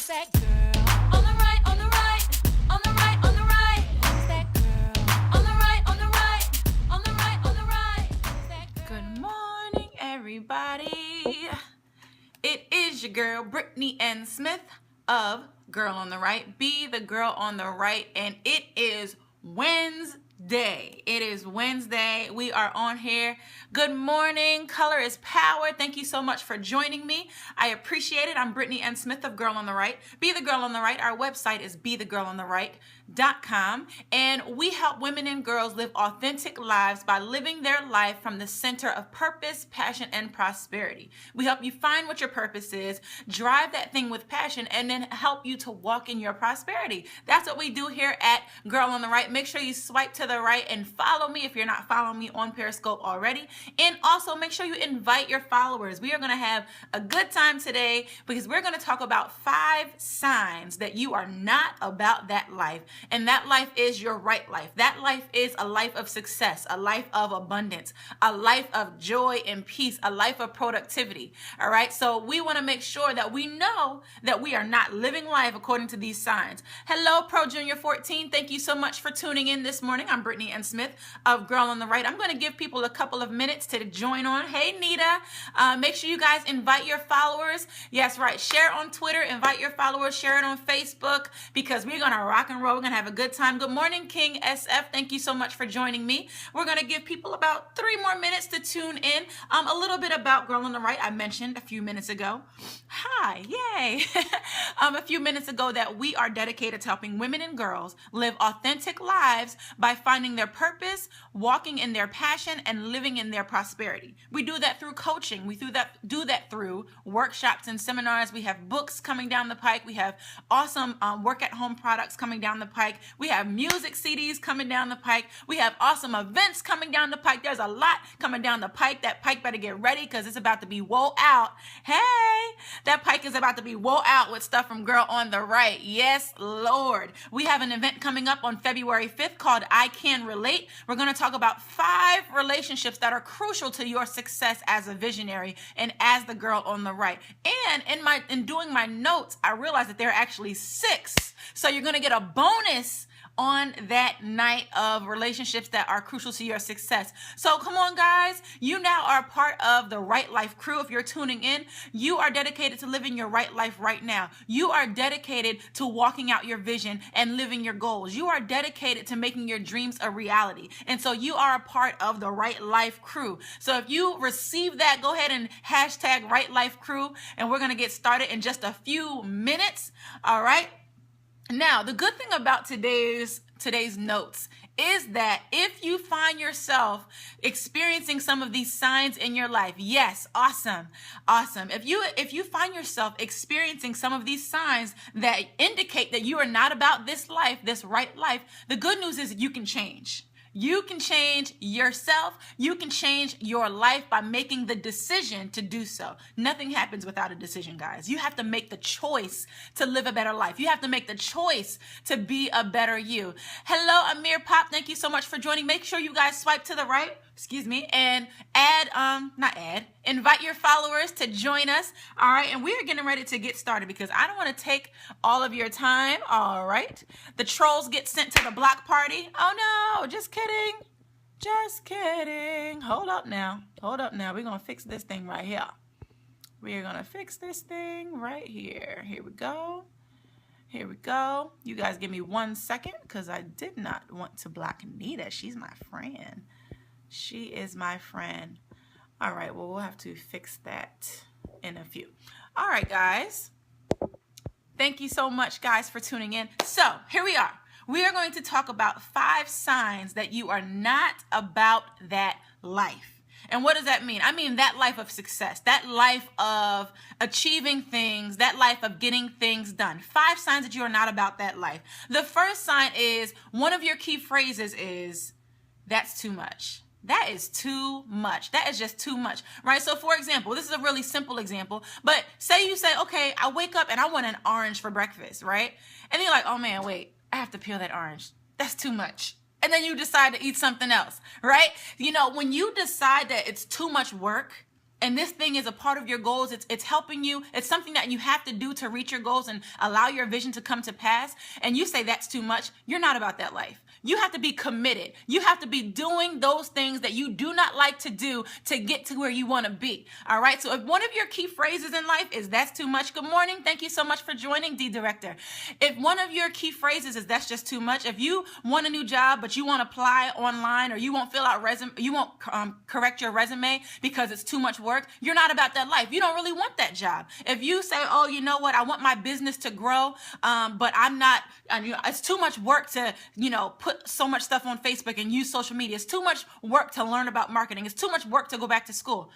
that girl? On the right, on the right, on the right, on the right. Who's that girl? On the right, on the right, on the right, on the right. Who's that girl? Good morning, everybody. It is your girl, Brittnee N. Smith of Girl on the Right. Be the girl on the right. And it is Wednesday. It is Wednesday. We are on here. Good morning. Color is power. Thank you so much for joining me. I appreciate it. I'm Brittnee N. Smith of Girl on the Right. Be the Girl on the Right. Our website is BeTheGirlOnTheRight.com. And we help women and girls live authentic lives by living their life from the center of purpose, passion, and prosperity. We help you find what your purpose is, drive that thing with passion, and then help you to walk in your prosperity. That's what we do here at Girl on the Right. Make sure you swipe to the right and follow me if you're not following me on Periscope already. And also make sure you invite your followers. We are going to have a good time today because we're going to talk about 5 signs that you are not about that life. And that life is your right life. That life is a life of success, a life of abundance, a life of joy and peace, a life of productivity. All right. So we want to make sure that we know that we are not living life according to these signs. Hello, Pro Junior 14. Thank you so much for tuning in this morning. I'm Brittnee N. Smith of Girl on the Right. I'm going to give people a couple of minutes to join on. Hey, Nita, make sure you guys invite your followers. Yes, right. Share on Twitter, invite your followers, share it on Facebook because we're going to rock and roll. We're going to have a good time. Good morning, King SF. Thank you so much for joining me. We're going to give people about 3 more minutes to tune in. A little bit about Girl on the Right. I mentioned a few minutes ago. Hi, yay. A few minutes ago that we are dedicated to helping women and girls live authentic lives by finding their purpose, walking in their passion, and living in their prosperity. We do that through coaching. We do that through workshops and seminars. We have books coming down the pike. We have awesome work at home products coming down the pike. We have music CDs coming down the pike. We have awesome events coming down the pike. There's a lot coming down the pike. That pike better get ready because it's about to be woe out. Hey, that pike is about to be woe out with stuff from Girl on the Right. Yes, Lord. We have an event coming up on February 5th called I Can Relate. We're going to talk about 5 relationships that are crucial to your success as a visionary and as the girl on the right. And in doing my notes, I realized that there are actually 6. So you're going to get a bonus on that night of relationships that are crucial to your success. So come on, guys. You now are part of the Right Life crew. If you're tuning in, you are dedicated to living your right life right now. You are dedicated to walking out your vision and living your goals. You are dedicated to making your dreams a reality. And so you are a part of the Right Life crew. So if you receive that, go ahead and hashtag Right Life crew. And we're going to get started in just a few minutes. All right. Now, the good thing about today's notes is that if you find yourself experiencing some of these signs in your life, yes, awesome. If you find yourself experiencing some of these signs that indicate that you are not about this life, this right life, the good news is you can change. You can change yourself. You can change your life by making the decision to do so. Nothing happens without a decision, guys. You have to make the choice to live a better life. You have to make the choice to be a better you. Hello, Amir Pop. Thank you so much for joining. Make sure you guys swipe to the right, and invite your followers to join us. All right. And we are getting ready to get started because I don't want to take all of your time. All right. The trolls get sent to the block party. Oh no, just kidding. Just kidding. Hold up now. We're going to fix this thing right here. We're going to fix this thing right here. Here we go. You guys give me 1 second because I did not want to block Nita. She's my friend. She is my friend. All right, well, we'll have to fix that in a few. All right, guys. Thank you so much, guys, for tuning in. So here we are. We are going to talk about 5 signs that you are not about that life. And what does that mean? I mean that life of success, that life of achieving things, that life of getting things done. 5 signs that you are not about that life. The first sign is, one of your key phrases is, that's too much. That is too much. That is just too much, right? So for example, this is a really simple example, but say you say, okay, I wake up and I want an orange for breakfast, right? And then you're like, oh man, wait, I have to peel that orange. That's too much. And then you decide to eat something else, right? You know, when you decide that it's too much work, and this thing is a part of your goals, it's helping you, it's something that you have to do to reach your goals and allow your vision to come to pass, and you say that's too much, you're not about that life. You have to be committed. You have to be doing those things that you do not like to do to get to where you want to be. All right. So if one of your key phrases in life is that's too much, good morning. Thank you so much for joining, D Director. If one of your key phrases is that's just too much, if you want a new job, but you won't apply online, or you won't fill out you won't correct your resume because it's too much work, you're not about that life. You don't really want that job. If you say, oh, you know what, I want my business to grow, but I'm not, it's too much work to, put so much stuff on Facebook and use social media. It's too much work to learn about marketing. It's too much work to go back to school.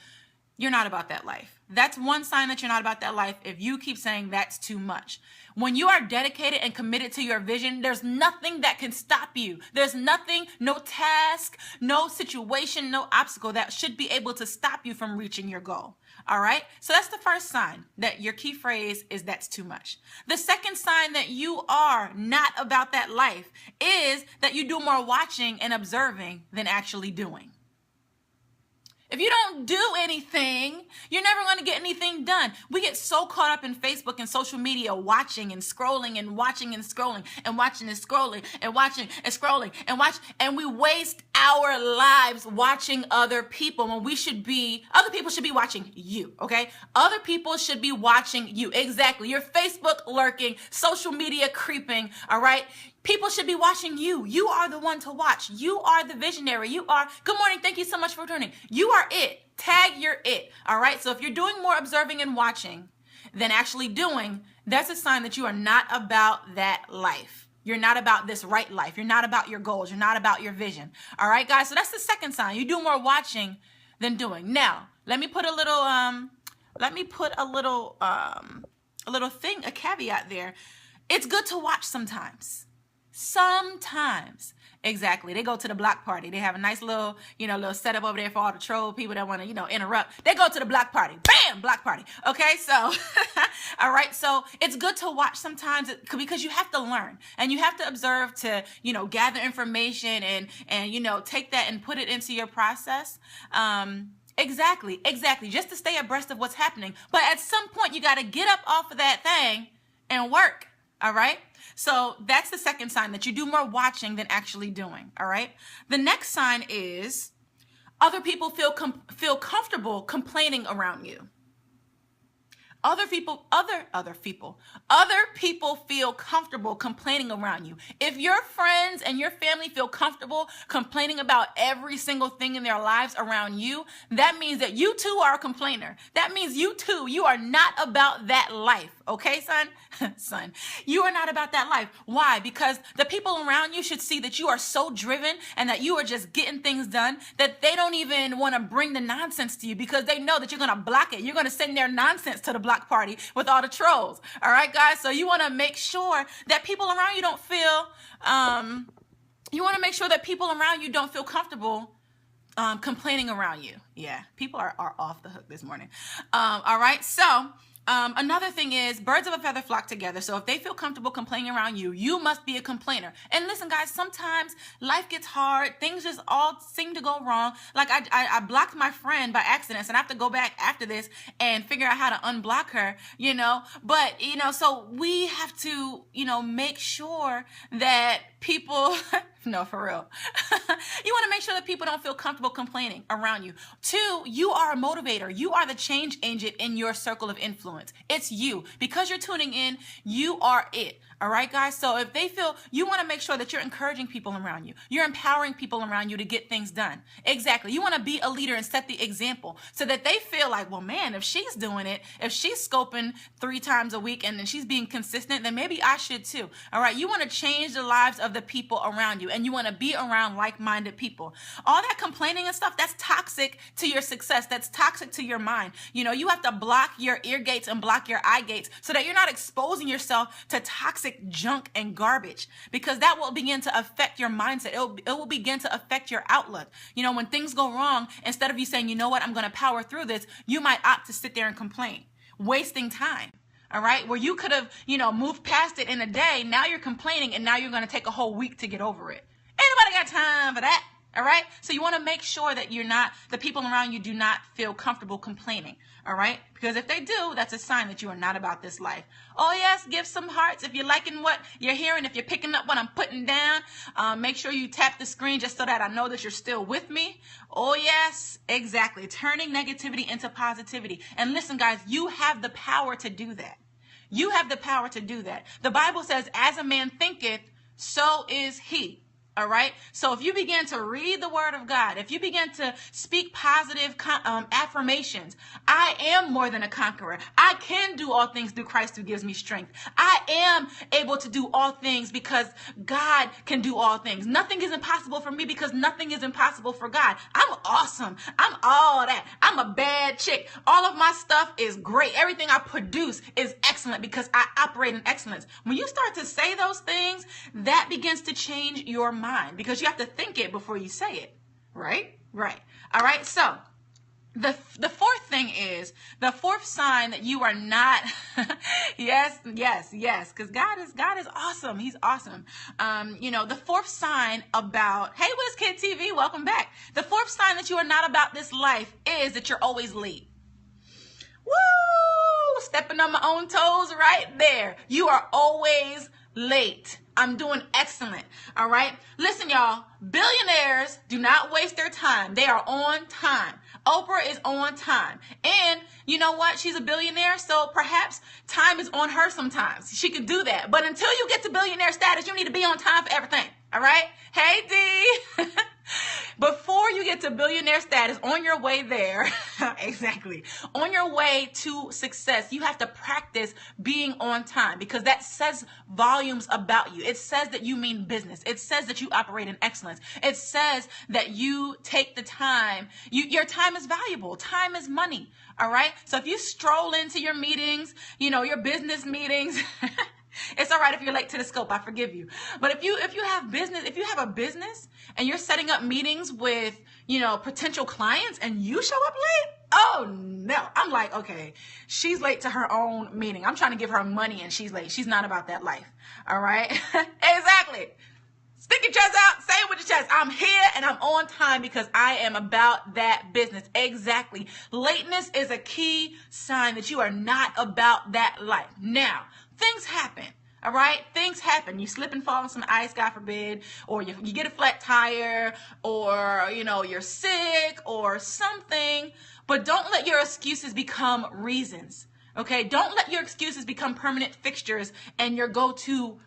You're not about that life. That's one sign that you're not about that life, if you keep saying that's too much. When you are dedicated and committed to your vision, there's nothing that can stop you. There's nothing, no task, no situation, no obstacle that should be able to stop you from reaching your goal. All right. So that's the first sign that your key phrase is that's too much. The second sign that you are not about that life is that you do more watching and observing than actually doing. If you don't do anything, you're never going to get anything done. We get so caught up in Facebook and social media, watching and scrolling and watching and scrolling and watching and scrolling and watching and scrolling and we waste our lives watching other people when other people should be watching you, okay? Other people should be watching you. Exactly. Your Facebook lurking, social media creeping, all right? People should be watching you. You are the one to watch. You are the visionary. Good morning. Thank you so much for joining. You are it. Tag you're it. All right. So if you're doing more observing and watching than actually doing, that's a sign that you are not about that life. You're not about this right life. You're not about your goals. You're not about your vision. All right, guys. So that's the second sign. You do more watching than doing. Now, let me put a caveat there. It's good to watch sometimes. Sometimes. Exactly. They go to the block party. They have a nice little setup over there for all the troll people that want to, interrupt. They go to the block party. Bam! Block party. Okay, so, all right. So it's good to watch sometimes because you have to learn and you have to observe to, gather information and take that and put it into your process. Exactly. Just to stay abreast of what's happening. But at some point, you got to get up off of that thing and work. All right. So that's the second sign, that you do more watching than actually doing. All right. The next sign is other people feel comfortable complaining around you. Other people feel comfortable complaining around you. If your friends and your family feel comfortable complaining about every single thing in their lives around you, that means that you too are a complainer. That means you are not about that life. Okay, son? Son, you are not about that life. Why? Because the people around you should see that you are so driven and that you are just getting things done that they don't even want to bring the nonsense to you because they know that you're going to block it. You're going to send their nonsense to the block party with all the trolls. All right, guys? So you want to make sure that people around you don't feel, comfortable complaining around you. Yeah, people are off the hook this morning. All right, so another thing is birds of a feather flock together. So if they feel comfortable complaining around you, you must be a complainer. And listen, guys, sometimes life gets hard. Things just all seem to go wrong. Like I blocked my friend by accident, and I have to go back after this and figure out how to unblock her, But, so we have to, make sure that people, no, for real. You want to make sure that people don't feel comfortable complaining around you. 2, you are a motivator. You are the change agent in your circle of influence. It's you. Because you're tuning in, you are it. All right, guys? So if they feel, you want to make sure that you're encouraging people around you. You're empowering people around you to get things done. Exactly. You want to be a leader and set the example so that they feel like, well, man, if she's doing it, if she's scoping 3 times a week and then she's being consistent, then maybe I should too. All right. You want to change the lives of the people around you, and you want to be around like-minded people. All that complaining and stuff, that's toxic to your success. That's toxic to your mind. You have to block your ear gates and block your eye gates so that you're not exposing yourself to toxic junk and garbage, because that will begin to affect your mindset. It will begin to affect your outlook. When things go wrong, instead of you saying, you know what, I'm going to power through this, you might opt to sit there and complain, wasting time. All right. Where you could have, moved past it in a day. Now you're complaining, and now you're going to take a whole week to get over it. Ain't nobody got time for that. All right. So you want to make sure that the people around you do not feel comfortable complaining. All right. Because if they do, that's a sign that you are not about this life. Oh, yes. Give some hearts. If you're liking what you're hearing, if you're picking up what I'm putting down, make sure you tap the screen just so that I know that you're still with me. Oh, yes. Exactly. Turning negativity into positivity. And listen, guys, you have the power to do that. You have the power to do that. The Bible says, as a man thinketh, so is he. All right. So if you begin to read the word of God, if you begin to speak positive affirmations, I am more than a conqueror. I can do all things through Christ who gives me strength. I am able to do all things because God can do all things. Nothing is impossible for me because nothing is impossible for God. I'm awesome. I'm all that. I'm a bad chick. All of my stuff is great. Everything I produce is excellent because I operate in excellence. When you start to say those things, that begins to change your mind because you have to think it before you say it. Right? Right. All right. So the fourth thing is the fourth sign that you are not. yes. Because God is awesome. He's awesome. The fourth sign about, hey, WizKid TV, welcome back. The fourth sign that you are not about this life is that you're always late. Woo! Stepping on my own toes right there. You are always late. I'm doing excellent. All right. Listen, y'all, billionaires do not waste their time. They are on time. Oprah is on time. And you know what? She's a billionaire. So perhaps time is on her sometimes. She could do that. But until you get to billionaire status, you need to be on time for everything. All right. Hey, D. Before you get to billionaire status, on your way there, exactly, on your way to success, you have to practice being on time because that says volumes about you. It says that you mean business. It says that you operate in excellence. It says that you take the time. Your time is valuable. Time is money. All right. So if you stroll into your meetings, your business meetings, it's all right if you're late to the scope. I forgive you. But if you have a business and you're setting up meetings with, potential clients and you show up late, oh no. I'm like, okay, she's late to her own meeting. I'm trying to give her money and she's late. She's not about that life. All right. Exactly. Stick your chest out, say it with your chest. I'm here and I'm on time because I am about that business. Exactly. Lateness is a key sign that you are not about that life. Now, things happen. All right. Things happen. You slip and fall on some ice, God forbid, or you get a flat tire, or, you're sick or something, but don't let your excuses become reasons. Okay. Don't let your excuses become permanent fixtures and your go-to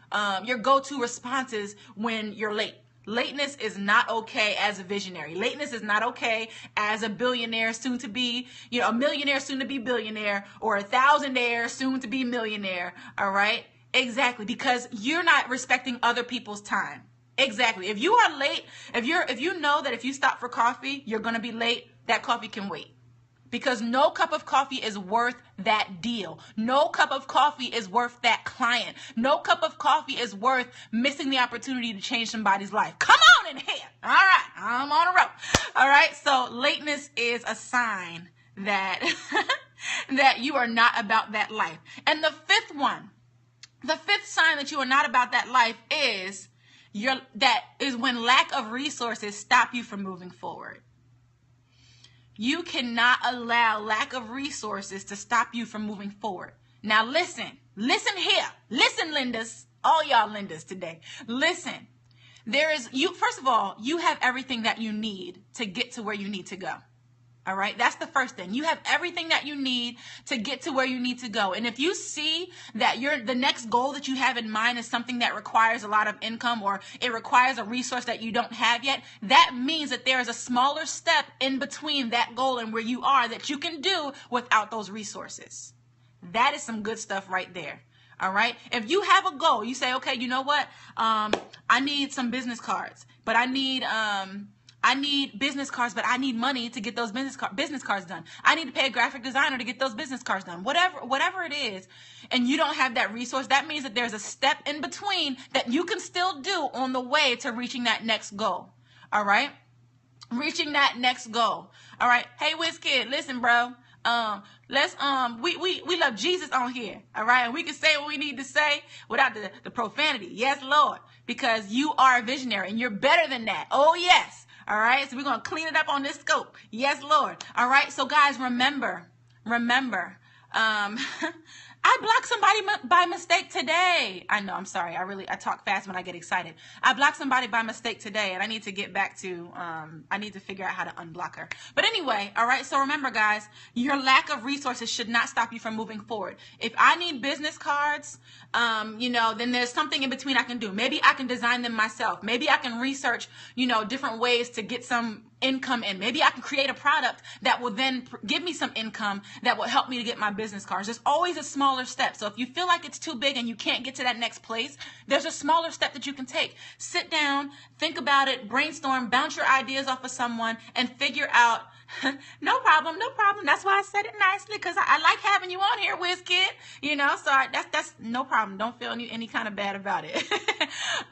responses when you're late. Lateness is not okay as a visionary. Lateness is not okay as a billionaire soon to be, a millionaire soon to be billionaire, or a thousandaire soon to be millionaire. All right. Exactly. Because you're not respecting other people's time. Exactly. If you are late, if you know that if you stop for coffee, you're going to be late, that coffee can wait. Because no cup of coffee is worth that deal. No cup of coffee is worth that client. No cup of coffee is worth missing the opportunity to change somebody's life. Come on in here. All right. I'm on a roll. All right. So lateness is a sign that, that you are not about that life. And the fifth sign that you are not about that life is when lack of resources stop you from moving forward. You cannot allow lack of resources to stop you from moving forward. Now listen here. Listen, Lindas, all y'all Lindas today. Listen, first of all, you have everything that you need to get to where you need to go. All right. That's the first thing. You have everything that you need to get to where you need to go. And if you see that the next goal that you have in mind is something that requires a lot of income, or it requires a resource that you don't have yet, that means that there is a smaller step in between that goal and where you are that you can do without those resources. That is some good stuff right there. All right. If you have a goal, you say, okay, you know what? I need some business cards, but I need business cards, but I need money to get those business cards done. I need to pay a graphic designer to get those business cards done. Whatever it is, and you don't have that resource, that means that there's a step in between that you can still do on the way to reaching that next goal. All right? Reaching that next goal. All right? Hey, WizKid, listen, bro. We love Jesus on here. All right? And we can say what we need to say without the profanity. Yes, Lord. Because you are a visionary and you're better than that. Oh, yes. All right, so we're going to clean it up on this scope. Yes, Lord. All right, so guys, remember, I blocked somebody by mistake today. I know, I'm sorry. I talk fast when I get excited. I blocked somebody by mistake today, and I need to get back to, I need to figure out how to unblock her. But anyway, all right, so remember, guys, your lack of resources should not stop you from moving forward. If I need business cards, then there's something in between I can do. Maybe I can design them myself. Maybe I can research, different ways to get some income in. Maybe I can create a product that will then give me some income that will help me to get my business cards. There's always a smaller step. So if you feel like it's too big and you can't get to that next place, there's a smaller step that you can take. Sit down, think about it, brainstorm, bounce your ideas off of someone, and figure out, no problem. That's why I said it nicely, because I like having you on here, Wiz Kid. So that's no problem. Don't feel any kind of bad about it.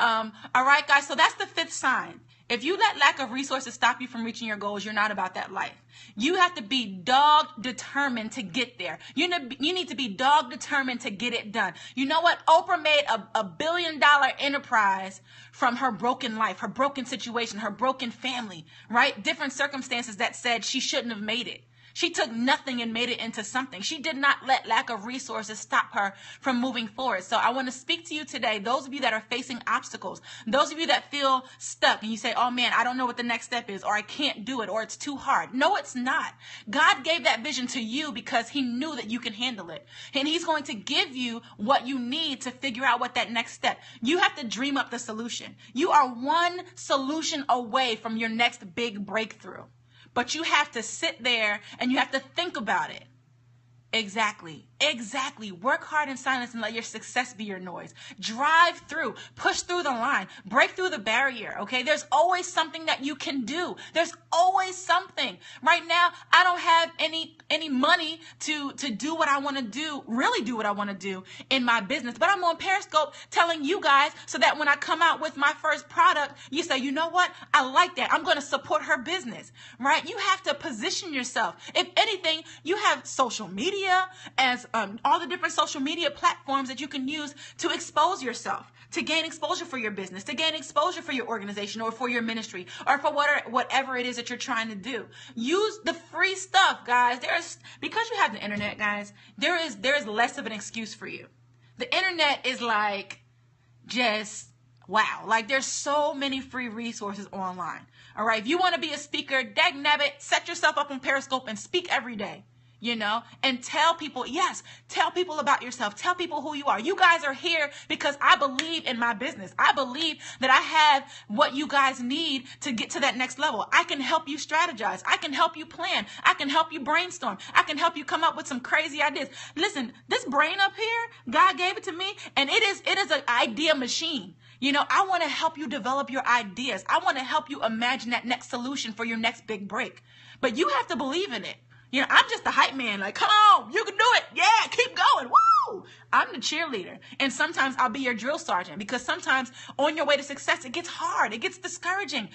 All right, guys. So that's the 5th sign. If you let lack of resources stop you from reaching your goals, you're not about that life. You have to be dog determined to get there. You need to be dog determined to get it done. You know what? Oprah made a $1 billion enterprise from her broken life, her broken situation, her broken family, right? Different circumstances that said she shouldn't have made it. She took nothing and made it into something. She did not let lack of resources stop her from moving forward. So I want to speak to you today, those of you that are facing obstacles, those of you that feel stuck and you say, oh man, I don't know what the next step is, or I can't do it, or it's too hard. No, it's not. God gave that vision to you because he knew that you can handle it. And he's going to give you what you need to figure out what that next step. You have to dream up the solution. You are one solution away from your next big breakthrough. But you have to sit there and you have to think about it. Exactly. Work hard in silence and let your success be your noise. Drive through, push through the line, break through the barrier. Okay. There's always something that you can do. There's always something. Right now, I don't have any money to do what I want to do, really do what I want to do in my business. But I'm on Periscope telling you guys so that when I come out with my first product, you say, you know what? I like that. I'm going to support her business, right? You have to position yourself. If anything, you have social media as all the different social media platforms that you can use to expose yourself, to gain exposure for your business, to gain exposure for your organization or for your ministry or for whatever it is that you're trying to do. Use the free stuff, guys. Because you have the internet, guys, there is less of an excuse for you. The internet is like just wow. Like there's so many free resources online. All right. If you want to be a speaker, dagnabbit, set yourself up on Periscope and speak every day. And tell people about yourself. Tell people who you are. You guys are here because I believe in my business. I believe that I have what you guys need to get to that next level. I can help you strategize. I can help you plan. I can help you brainstorm. I can help you come up with some crazy ideas. Listen, this brain up here, God gave it to me, and it is an idea machine. I want to help you develop your ideas. I want to help you imagine that next solution for your next big break. But you have to believe in it. I'm just the hype man. Like, come on, you can do it. Yeah, keep going. Woo! I'm the cheerleader. And sometimes I'll be your drill sergeant because sometimes on your way to success, it gets hard. It gets discouraging.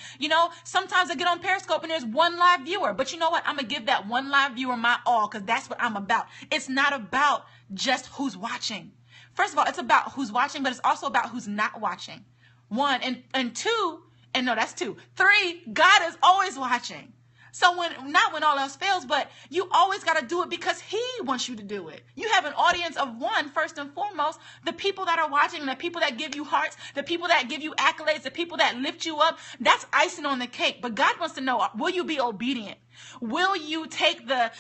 Sometimes I get on Periscope and there's one live viewer. But you know what? I'm going to give that one live viewer my all because that's what I'm about. It's not about just who's watching. First of all, it's about who's watching, but it's also about who's not watching. 1 and 2, and no, that's 2. 3, God is always watching. So not when all else fails, but you always got to do it because he wants you to do it. You have an audience of 1, first and foremost, the people that are watching, the people that give you hearts, the people that give you accolades, the people that lift you up. That's icing on the cake. But God wants to know, will you be obedient? Will you take the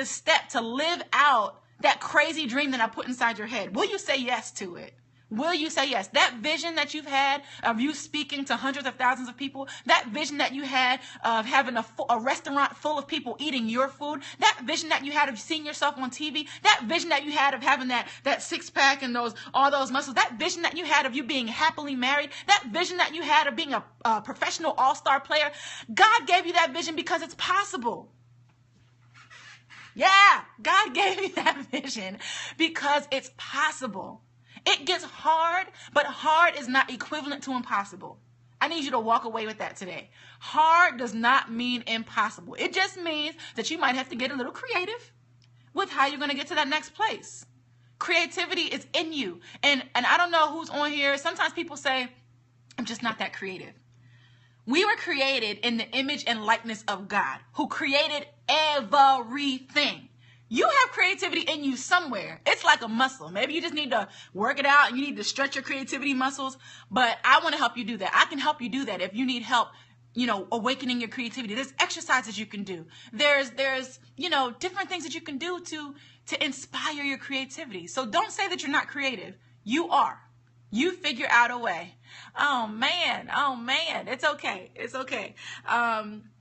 step to live out that crazy dream that I put inside your head? Will you say yes to it? Will you say yes? That vision that you've had of you speaking to hundreds of thousands of people, that vision that you had of having a restaurant full of people eating your food, that vision that you had of seeing yourself on TV, that vision that you had of having that six-pack and all those muscles, that vision that you had of you being happily married, that vision that you had of being a professional all-star player, God gave you that vision because it's possible. Yeah, God gave you that vision because it's possible. It gets hard, but hard is not equivalent to impossible. I need you to walk away with that today. Hard does not mean impossible. It just means that you might have to get a little creative with how you're going to get to that next place. Creativity is in you. And I don't know who's on here. Sometimes people say, I'm just not that creative. We were created in the image and likeness of God, who created everything. You have creativity in you somewhere. It's like a muscle. Maybe you just need to work it out and you need to stretch your creativity muscles. But I want to help you do that. I can help you do that if you need help, awakening your creativity. There's exercises you can do. There's different things that you can do to inspire your creativity. So don't say that you're not creative. You are. You figure out a way. Oh man. It's okay.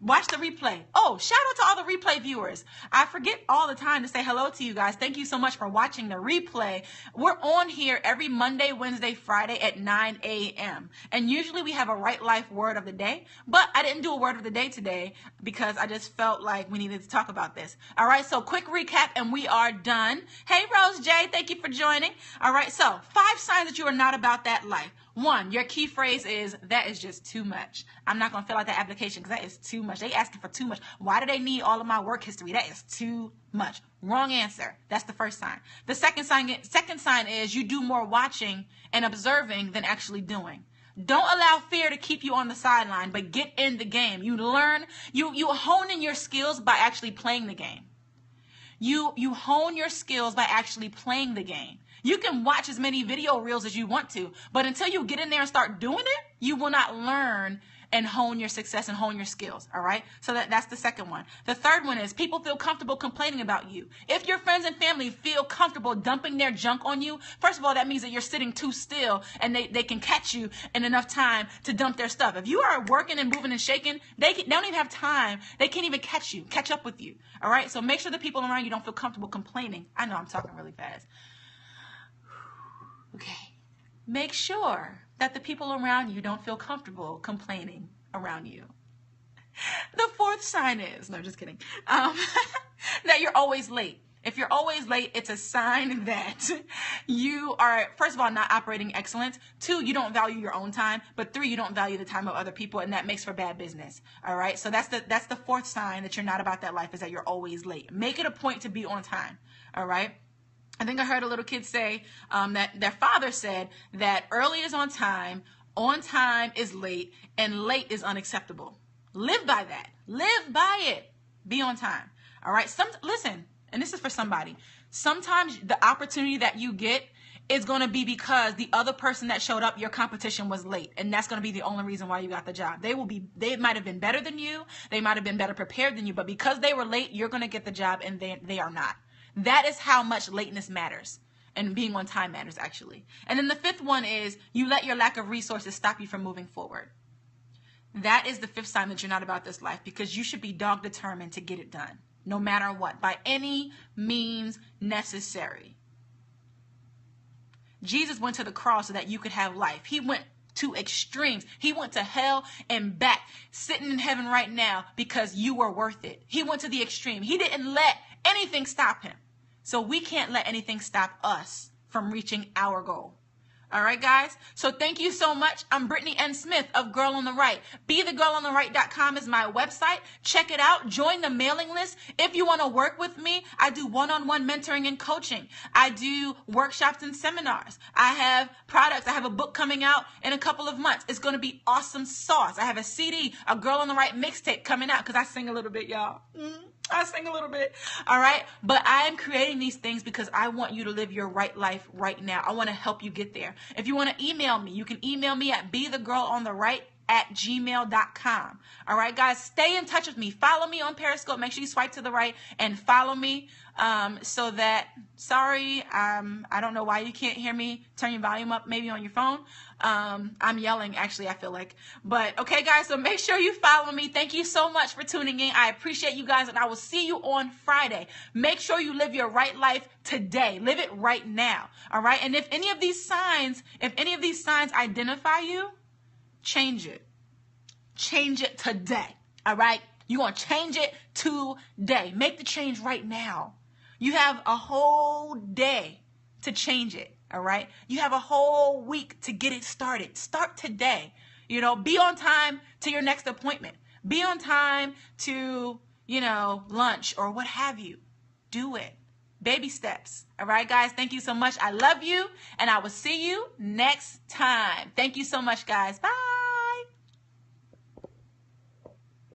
Watch the replay. Oh, shout out to all the replay viewers. I forget all the time to say hello to you guys. Thank you so much for watching the replay. We're on here every Monday, Wednesday, Friday at 9 a.m. And usually we have a Right Life word of the day, but I didn't do a word of the day today because I just felt like we needed to talk about this. All right. So quick recap and we are done. Hey, Rose J, thank you for joining. All right. So 5 signs that you are not about that life. 1, your key phrase is, that is just too much. I'm not going to fill out that application because that is too much. They asking for too much. Why do they need all of my work history? That is too much. Wrong answer. That's the first sign. The second sign is you do more watching and observing than actually doing. Don't allow fear to keep you on the sideline, but get in the game. You learn, you hone in your skills by actually playing the game. You hone your skills by actually playing the game. You can watch as many video reels as you want to, but until you get in there and start doing it, you will not learn and hone your success and hone your skills. All right. So that's the second one. The third one is people feel comfortable complaining about you. If your friends and family feel comfortable dumping their junk on you, first of all, that means that you're sitting too still and they can catch you in enough time to dump their stuff. If you are working and moving and shaking, they don't even have time. They can't even catch up with you. All right. So make sure the people around you don't feel comfortable complaining. I know I'm talking really fast. Okay. Make sure that the people around you don't feel comfortable complaining around you. The fourth sign is, no, just kidding, that you're always late. If you're always late, it's a sign that you are, first of all, not operating excellence. 2, you don't value your own time. But 3, you don't value the time of other people, and that makes for bad business. All right. So that's the fourth sign that you're not about that life, is that you're always late. Make it a point to be on time. All right. I think I heard a little kid say that their father said that early is on time is late, and late is unacceptable. Live by that. Live by it. Be on time. All right. Listen, and this is for somebody. Sometimes the opportunity that you get is going to be because the other person that showed up, your competition, was late. And that's going to be the only reason why you got the job. They might have been better than you. They might have been better prepared than you. But because they were late, you're going to get the job, and they are not. That is how much lateness matters, and being on time matters, actually. And then the fifth one is you let your lack of resources stop you from moving forward. That is the fifth sign that you're not about this life, because you should be dog determined to get it done, no matter what, by any means necessary. Jesus went to the cross so that you could have life. He went to extremes. He went to hell and back, sitting in heaven right now because you were worth it. He went to the extreme. He didn't let anything stop him. So we can't let anything stop us from reaching our goal. All right, guys. So thank you so much. I'm Brittnee N. Smith of Girl on the Right. BeTheGirlOnTheRight.com is my website. Check it out. Join the mailing list. If you want to work with me, I do one-on-one mentoring and coaching. I do workshops and seminars. I have products. I have a book coming out in a couple of months. It's going to be awesome sauce. I have a CD, a Girl on the Right mixtape coming out, because I sing a little bit, y'all. I sing a little bit. All right. But I am creating these things because I want you to live your right life right now. I want to help you get there. If you want to email me, you can email me at BeTheGirlOnTheRight@gmail.com. All right, guys, stay in touch with me. Follow me on Periscope. Make sure you swipe to the right and follow me so that, I don't know why you can't hear me. Turn your volume up maybe on your phone. I'm yelling, actually, I feel like. But, okay, guys, so make sure you follow me. Thank you so much for tuning in. I appreciate you guys, and I will see you on Friday. Make sure you live your right life today. Live it right now, all right? And if any of these signs identify you, change it. Change it today, all right? You're going to change it today. Make the change right now. You have a whole day to change it. All right. You have a whole week to get it started. Start today. Be on time to your next appointment. Be on time to, lunch or what have you. Do it. Baby steps. All right, guys. Thank you so much. I love you, and I will see you next time. Thank you so much, guys. Bye.